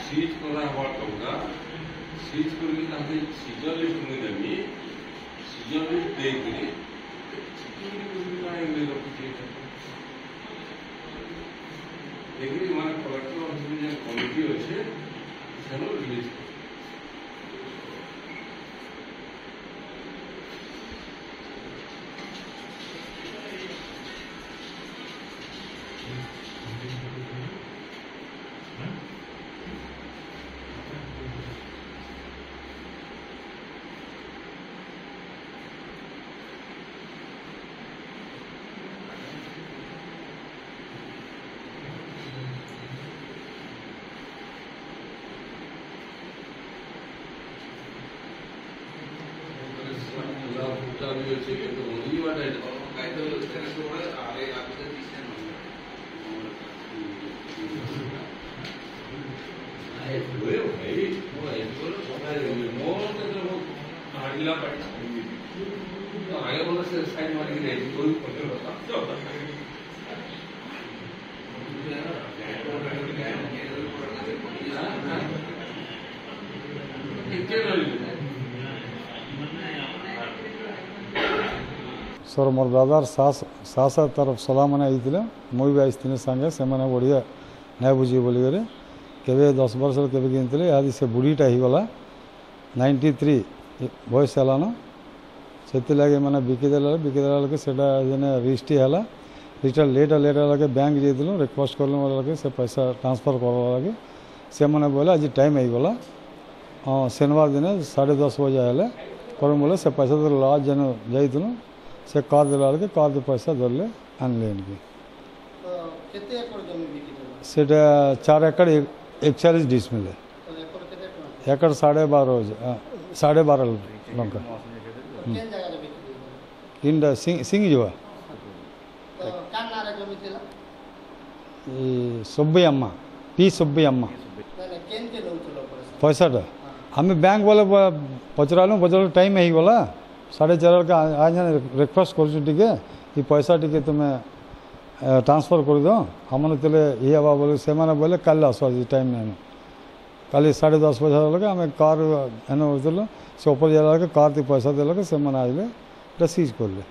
Seize करा हवा टंका सीज करके ताके सीजन लिस्ट में देमी सीजन लिस्ट दे के सिक्योरिटी को नहीं ले रखी है एग्री माने कलेक्टर ऑफिस में जो कमिटी আছে সেনো রিলিজ भी अच्छे के तो मोदी वाला है और काय तो उसके से वो आगे आप तो तीसरे नंबर है वो भाई वो है तो मोर तो वो हाडला पड़ता तो आगे बोला से साइड मार के दे कोई पकड़ होता सर मोर ब्रदर सास तरफ सलाह मैंने आई मुझे आई संगे से मैंने बढ़िया नहीं बुझी बोलिक केवे 10 वर्ष केवे किनी यहाँ से बुढ़ीटा होगला 93 बयस है से लगे मैंने बिकिदेला रजिस्ट्री है रजिस्टर लेट लगे बैंक जाइलु रिक्वेस्ट कलु लगे से पैसा ट्रांसफर कर लगे से मैंने बोले आज टाइम होगला हाँ शनिवार दिन 10:30 बजे है कर बोले से पैसा लास्ट जन जाइलु से कार दिला के कार पैसा धरले आनले से 4 एकड़ 41 डिसमिल एकड़ 12.5 लंका किंडा सिंह जो सुब्बयम्म पी सुब्बयम्म पैसाटा आम बैंक वाले पचरालु टाइम होगला 4:30 का आज रिक्वेस्ट कर पैसा टी तुम्हें ट्रांसफर कर दो हमने ये हवा बोले से बोले कल आस टाइम नहीं कल 10:30 बजे लगे आम कार एन से ऊपर जा कार पैसा देलक से आइले सीज कर ले।